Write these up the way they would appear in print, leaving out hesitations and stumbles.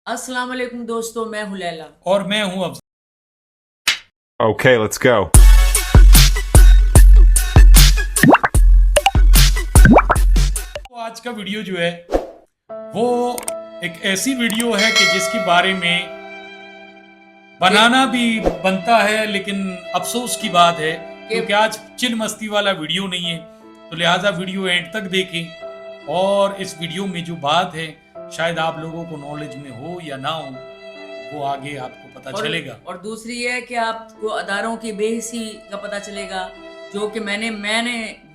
अस्सलाम वालेकुम दोस्तों, मैं हूं लैला। और मैं हूं अफजल। Okay, let's go. तो आज का वीडियो जो है वो एक ऐसी वीडियो है कि जिसके बारे में बनाना भी बनता है, लेकिन अफसोस की बात है क्योंकि आज चिल मस्ती वाला वीडियो नहीं है। तो लिहाजा वीडियो एंड तक देखें और इस वीडियो में जो बात है शायद आप लोगों को नॉलेज में हो या ना हो, वो आगे आपको पता चलेगा। और दूसरी है कि आपको अदारों की बेहिसी का पता चलेगा, जो कि मैंने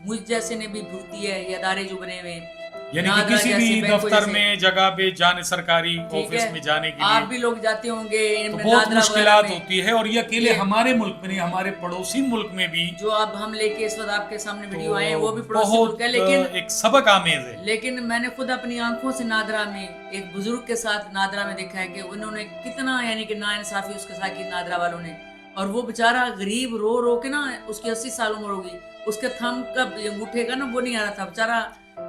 मुझ जैसे ने भी भुगती है। ये अदारे जो बने हुए हैं, यानी कि किसी भी दफ्तर में जगह पे जाने, सरकारी ऑफिस में जाने के आप लिए भी लोग जाते होंगे, तो बहुत मुश्किलात होती है। और ये अकेले हमारे मुल्क में नहीं, हमारे पड़ोसी मुल्क में भी जो अब हम लेके इस वक्त आपके सामने वीडियो आए हैं वो भी बहुत पड़ोसी मुल्क है। लेकिन एक सबक आमेज है। लेकिन मैंने खुद अपनी आंखों से नादरा में एक बुजुर्ग के साथ नादरा में देखा है कि उन्होंने कितना यानी कि नाइंसाफी उसके साथ की नादरा वालों ने। और वो बेचारा गरीब रो रो के ना, उसकी 80 साल उम्र होगी, उसके थंब का अंगूठे का ना वो नहीं आ रहा था, बेचारा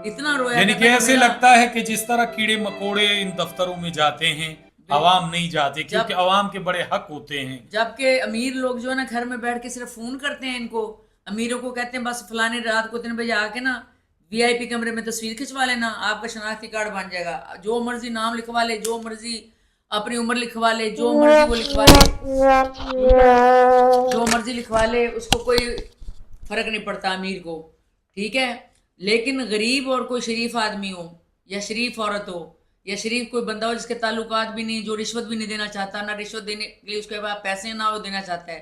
इतना रोया। यानी कि ऐसे लगता है कि जिस तरह कीड़े मकोड़े इन दफ्तरों में जाते हैं, आवाम नहीं जाते, क्योंकि आवाम के बड़े हक होते हैं। जबकि अमीर लोग जो है ना घर में बैठ के सिर्फ फोन करते हैं इनको, अमीरों को कहते हैं बस फलाने रात को 3 बजे आके ना वीआईपी कमरे में तस्वीर खिंचवा लेना, आपका शनाख्ती कार्ड बन जाएगा। जो मर्जी नाम लिखवा ले, जो मर्जी अपनी उम्र लिखवा ले, जो मर्जी वो लिखवा ले, जो मर्जी लिखवा ले, उसको कोई फर्क नहीं पड़ता अमीर को, ठीक है। लेकिन गरीब और कोई शरीफ आदमी हो या शरीफ औरत हो या शरीफ कोई बंदा हो जिसके ताल्लुकात भी नहीं, जो रिश्वत भी नहीं देना चाहता, ना रिश्वत देने के लिए उसके पास पैसे ना वो देना चाहता है,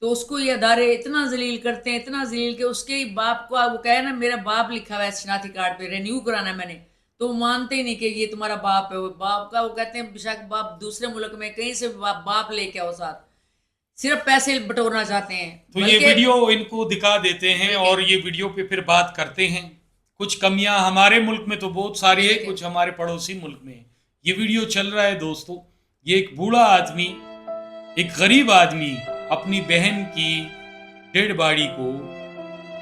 तो उसको ये अदारे इतना जलील करते हैं, इतना जलील कि उसके बाप को वो कहे ना मेरा बाप लिखा हुआ है शनाख्ती कार्ड पे, रिन्यू कराना है मैंने, तो वो मानते ही नहीं कि ये तुम्हारा बाप है। वो बाप का वो कहते हैं बेशक बाप दूसरे मुल्क में कहीं से बाप लेके आओ साथ, सिर्फ पैसे बटोरना चाहते हैं। तो ये वीडियो इनको दिखा देते हैं और ये वीडियो पे फिर बात करते हैं। कुछ कमियां हमारे मुल्क में तो बहुत सारी है, कुछ हमारे पड़ोसी मुल्क में। ये वीडियो चल रहा है दोस्तों, ये एक बूढ़ा आदमी, एक गरीब आदमी अपनी बहन की डेड बॉडी को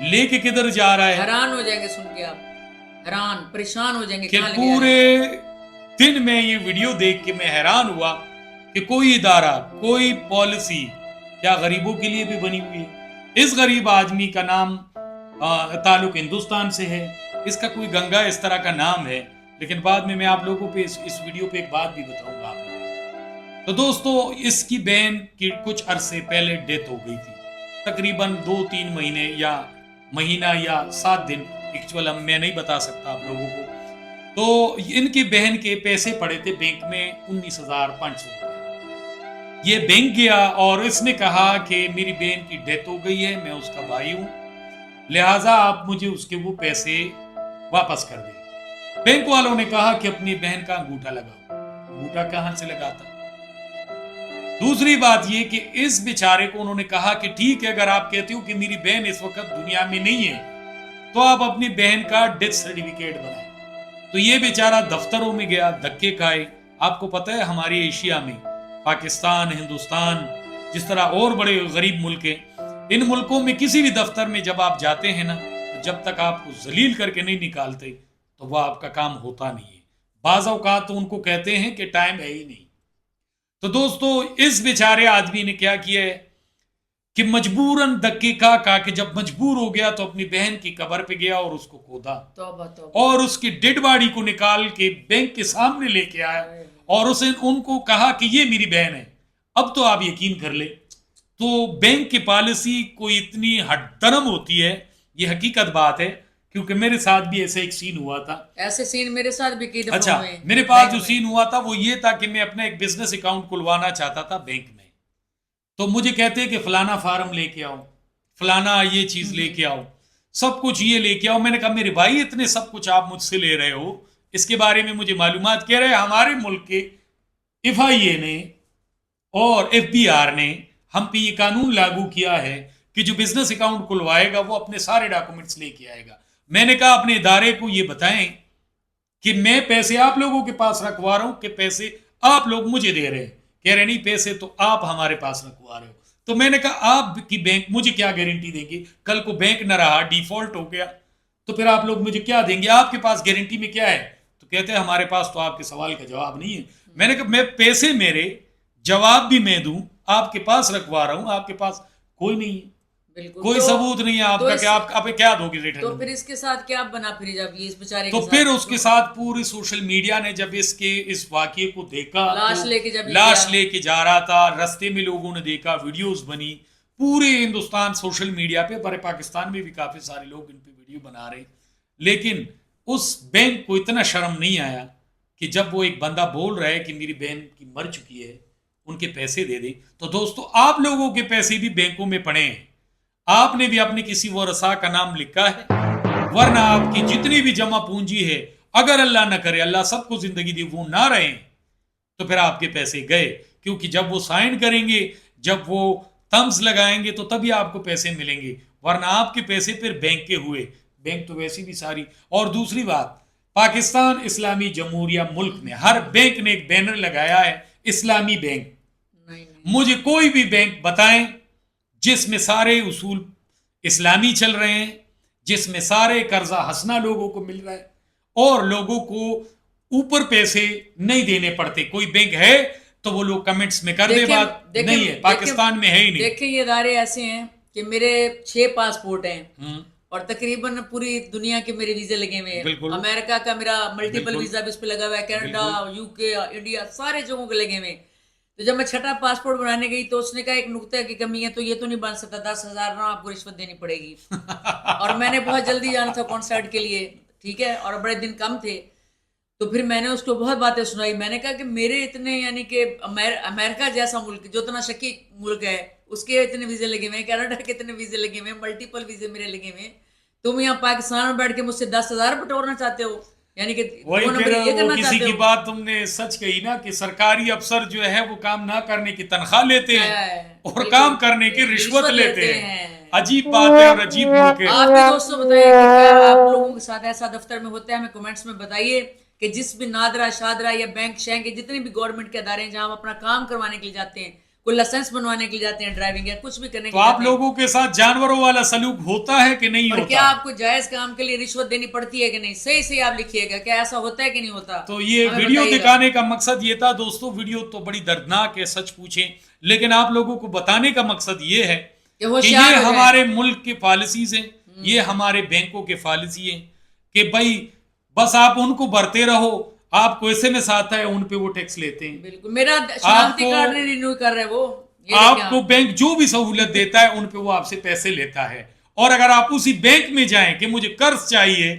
लेके किधर जा रहा है। हैरान हो जाएंगे सुन के आप, हैरान परेशान हो जाएंगे कि पूरे दिन में ये वीडियो देख के मैं हैरान हुआ कि कोई इदारा, कोई पॉलिसी क्या गरीबों के लिए भी बनी हुई है। इस गरीब आदमी का नाम ताल्लुक हिंदुस्तान से है, इसका कोई गंगा इस तरह का नाम है, लेकिन बाद में मैं आप लोगों पे इस वीडियो पे एक बात भी बताऊंगा आप लोगों। तो दोस्तों, इसकी बहन की कुछ अरसे पहले डेथ हो गई थी, तकरीबन 2-3 महीने या महीना या 7 दिन, एक्चुअल मैं नहीं बता सकता आप लोगों को। तो इनकी बहन के पैसे पड़े थे बैंक में 19,500। ये बैंक गया और इसने कहा कि मेरी बहन की डेथ हो गई है, मैं उसका भाई हूं, लिहाजा आप मुझे उसके वो पैसे वापस कर दें। बैंक वालों ने कहा कि अपनी बहन का अंगूठा लगाओ। अंगूठा कहां से लगाता? दूसरी बात ये कि इस बेचारे को उन्होंने कहा कि ठीक है, अगर आप कहते हो कि मेरी बहन इस वक्त दुनिया में नहीं है तो आप अपनी बहन का डेथ सर्टिफिकेट बनाएं। तो ये बेचारा दफ्तरों में गया, धक्के खाए। आपको पता है हमारे एशिया में पाकिस्तान, हिंदुस्तान, जिस तरह और बड़े गरीब मुल्क हैं, इन मुल्कों में किसी भी दफ्तर में जब आप जाते हैं ना, तो जब तक आपको जलील करके नहीं निकालते तो वह आपका काम होता नहीं है। बाज़ औक़ात तो उनको कहते हैं कि टाइम है ही नहीं। तो दोस्तों, इस बेचारे आदमी ने क्या किया है कि मजबूरन धक्के खा के जब मजबूर हो गया तो अपनी बहन की कब्र पे गया और उसको खोदा, और उसकी डेड बॉडी को निकाल के बैंक के सामने लेके आया और उसे उनको कहा कि ये मेरी बहन है। अब तो आप यकीन कर ले, तो बैंक की पॉलिसी कोई इतनी हटदरम होती है, ये हकीकत बात है, क्योंकि मेरे साथ भी ऐसे एक सीन हुआ था। ऐसे सीन मेरे साथ भी कई दफा अच्छा, मेरे पास जो सीन हुआ था वो ये था कि मैं अपना एक बिजनेस अकाउंट खुलवाना चाहता था बैंक में। तो मुझे कहते हैं कि फलाना फार्म लेके आओ, फलाना ये चीज लेके आओ, सब कुछ ये लेके आओ। मैंने कहा मेरे भाई इतने सब कुछ आप मुझसे ले रहे हो, इसके बारे में मुझे मालूमात कह रहे हैं। हमारे मुल्क के FIA ने और FBR ने हम पे ये कानून लागू किया है कि जो बिजनेस अकाउंट खुलवाएगा वो अपने सारे डॉक्यूमेंट्स लेके आएगा। मैंने कहा अपने इदारे को ये बताएं कि मैं पैसे आप लोगों के पास रखवा रहा हूं कि पैसे आप लोग मुझे दे रहे हैं। कह रहे नहीं, पैसे तो आप हमारे पास रखवा रहे हो। तो मैंने कहा आपकी बैंक मुझे क्या गारंटी देगी, कल को बैंक न रहा, डिफॉल्ट हो गया, तो फिर आप लोग मुझे क्या देंगे, आपके पास गारंटी में क्या है? तो कहते हैं हमारे पास तो आपके सवाल का जवाब नहीं है। मैंने कहा मैं पैसे मेरे, जवाब भी मैं दूं, आपके पास रखवा रहा हूं, आपके पास कोई नहीं है, बिल्कुल। कोई सबूत नहीं है आपका कि आप क्या दोगे तो रिटर्न। फिर इसके साथ क्या बना फिर जब ये इस बेचारे तो के फिर साथ उसके साथ पूरी सोशल मीडिया ने जब इस वाकये को देखा, लाश तो लेके जब लाश गया। लेके जा रहा था, रास्ते में लोगों ने देखा, वीडियोस बनी, पूरे हिंदुस्तान सोशल मीडिया पे, बड़े पाकिस्तान में भी काफी सारे लोग इन पे वीडियो बना रहे। लेकिन उस बैंक को इतना शर्म नहीं आया कि जब वो एक बंदा बोल रहा है कि मेरी बहन की मर चुकी है, उनके पैसे दे दे। तो दोस्तों, आप लोगों के पैसे भी बैंकों में पड़े हैं, आपने भी अपने किसी वरसा का नाम लिखा है, वरना आपकी जितनी भी जमा पूंजी है, अगर अल्लाह ना करे, अल्लाह सबको जिंदगी दी, वो ना रहे, तो फिर आपके पैसे गए। क्योंकि जब वो साइन करेंगे, जब वो थम्स लगाएंगे, तो तभी आपको पैसे मिलेंगे, वरना आपके पैसे फिर बैंक के हुए। बैंक तो वैसी भी सारी। और दूसरी बात, पाकिस्तान इस्लामी जमहूरिया मुल्क में हर बैंक ने एक बैनर लगाया है, इस्लामी बैंक। नहीं। मुझे कोई भी बैंक बताएं जिसमें सारे उसूल इस्लामी चल रहे हैं, जिसमें सारे कर्जा हंसना लोगों को मिल रहा है और लोगों को ऊपर पैसे नहीं देने पड़ते। कोई बैंक है तो वो लोग कमेंट्स में कर दे बात, नहीं है, पाकिस्तान में है ही नहीं। देखिए ये इदारे ऐसे हैं कि मेरे 6 पासपोर्ट हैं और तकरीबन पूरी दुनिया के मेरे वीजे लगे हुए हैं। अमेरिका का मेरा मल्टीपल वीजा भी इस पे लगा हुआ है, कनाडा, यूके, इंडिया, सारे जगहों के लगे हुए हैं। तो जब मैं छठा पासपोर्ट बनाने गई तो उसने कहा एक नुक्ते की कमी है, तो ये तो नहीं बन सकता, 10,000 ना आपको रिश्वत देनी पड़ेगी। और मैंने बहुत जल्दी जाना था कॉन्सर्ट के लिए, ठीक है, और बड़े दिन कम थे। तो फिर मैंने उसको बहुत बातें सुनाई। मैंने कहा कि मेरे इतने, यानी कि अमेरिका जैसा मुल्क जो इतना शकी मुल्क है, उसके इतने वीजे लगे हुए हैं, कनाडा के इतने वीजे लगे हुए हैं, मल्टीपल वीजे मेरे लगे हुए हैं। तुम यहाँ पाकिस्तान में बैठ के मुझसे 10,000 बटोरना चाहते हो, यानी कि वही किसी की बात तुमने सच कही ना कि सरकारी अफसर जो है वो काम ना करने की तनख्वाह लेते हैं और काम करने की रिश्वत लेते हैं। अजीब बात है और अजीब मुल्क है। आप भी दोस्तों बताइए कि क्या आप लोगों के साथ ऐसा दफ्तर में होता है? हमें कमेंट्स में बताइए कि जिस भी नादरा शादरा या बैंक शैंक के जितने भी गवर्नमेंट के अदारे हैं जहां हम अपना काम करवाने के लिए जाते हैं, कोई लाइसेंस बनवाने के लिए जाते हैं, ड्राइविंग या कुछ भी करने के लिए, तो आप लोगों के साथ जानवरों वाला सलूक होता है कि नहीं होता? क्या आपको जायज काम के लिए रिश्वत देनी पड़ती है कि नहीं? सही सही आप लिखिएगा, क्या ऐसा होता है कि नहीं होता? तो ये वीडियो दिखाने का मकसद ये था दोस्तों। वीडियो तो बड़ी दर्दनाक है, सच पूछें, लेकिन आप लोगों को बताने का मकसद ये है कि ये हमारे मुल्क के पॉलिसीज हैं, ये हमारे बैंकों के पॉलिसी है कि भाई बस आप उनको भरते रहो, आपको एसएमएस आता है, उन पे वो टैक्स लेते हैं। बिल्कुल, मेरा शनाख्ती कार्ड नहीं रिन्यू कर रहे वो। आपको बैंक जो भी सहूलत देता है उन पे वो आपसे पैसे लेता है। और अगर आप उसी बैंक में जाएं कि मुझे कर्ज चाहिए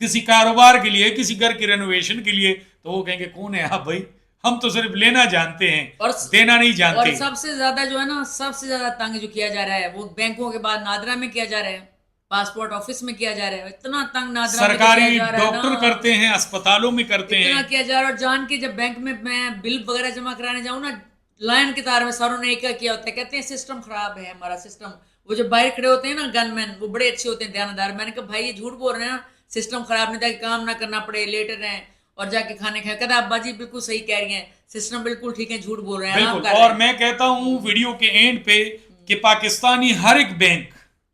किसी कारोबार के लिए, किसी घर की रेनोवेशन के लिए, तो वो कहेंगे कौन है आप भाई, हम तो सिर्फ लेना जानते हैं और देना नहीं जानते। और सबसे ज्यादा जो है ना, सबसे ज्यादा तंग जो किया जा रहा है वो बैंकों के बाद नादरा में किया जा रहा है, पासपोर्ट ऑफिस में किया जा रहा है। इतना तंग नादरा सरकारी डॉक्टर करते हैं, अस्पतालों में करते हैं, इतना किया जा रहा है। और जान के जब बैंक में मैं बिल वगैरह जमा कराने जाऊँ ना, लाइन की तार में सारों ने एक किया होता है, कहते हैं सिस्टम खराब है हमारा सिस्टम। वो जो बाहर खड़े होते हैं ना गनमैन, वो बड़े अच्छे होते हैं, ध्यानदार। मैंने कहा भाई ये झूठ बोल रहे हैं ना, सिस्टम खराब नहीं था कि काम ना करना पड़े, लेटे रहें और जाके खाने खाए। कहता अब्बा जी बिल्कुल सही कह रही हैं, सिस्टम बिल्कुल ठीक है, झूठ बोल रहे हैं, आराम कर रहे हैं। और मैं कहता हूँ वीडियो के एंड पे कि पाकिस्तानी हर एक बैंक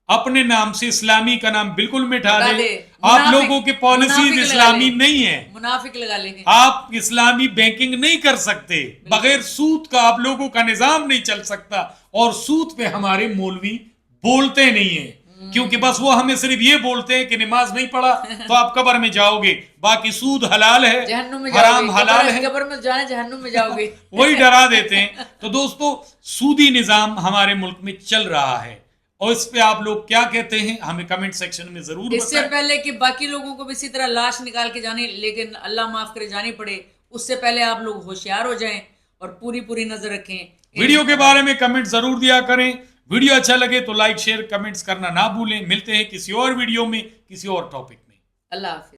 अपने नाम से इस्लामी का नाम बिल्कुल मिटा दे। आप लोगों की पॉलिसी इस्लामी नहीं है, मुनाफिक लगा लेंगे। आप इस्लामी बैंकिंग नहीं कर सकते, बगैर सूद का आप लोगों का निजाम नहीं चल सकता। और सूद पे हमारे मौलवी बोलते नहीं है, क्योंकि बस वो हमें सिर्फ ये बोलते हैं कि नमाज नहीं पढ़ा तो आप कब्र में जाओगे, बाकी सूद हलाल है, हराम हलाल है, कब्र में जाने जहन्नुम में जाओगे। वही डरा देते हैं। तो दोस्तों, सूदी निजाम हमारे मुल्क में चल रहा है और इस पे आप लोग क्या कहते हैं हमें कमेंट सेक्शन में जरूर बताएं। इससे पहले कि बाकी लोगों को भी इसी तरह लाश निकाल के जाने, लेकिन अल्लाह माफ करे, जानी पड़े, उससे पहले आप लोग होशियार हो जाएं और पूरी नजर रखें। वीडियो के बारे में कमेंट जरूर दिया करें। वीडियो अच्छा लगे तो लाइक शेयर कमेंट्स करना ना भूलें। मिलते हैं किसी और वीडियो में किसी और टॉपिक में। अल्लाह हाफिज।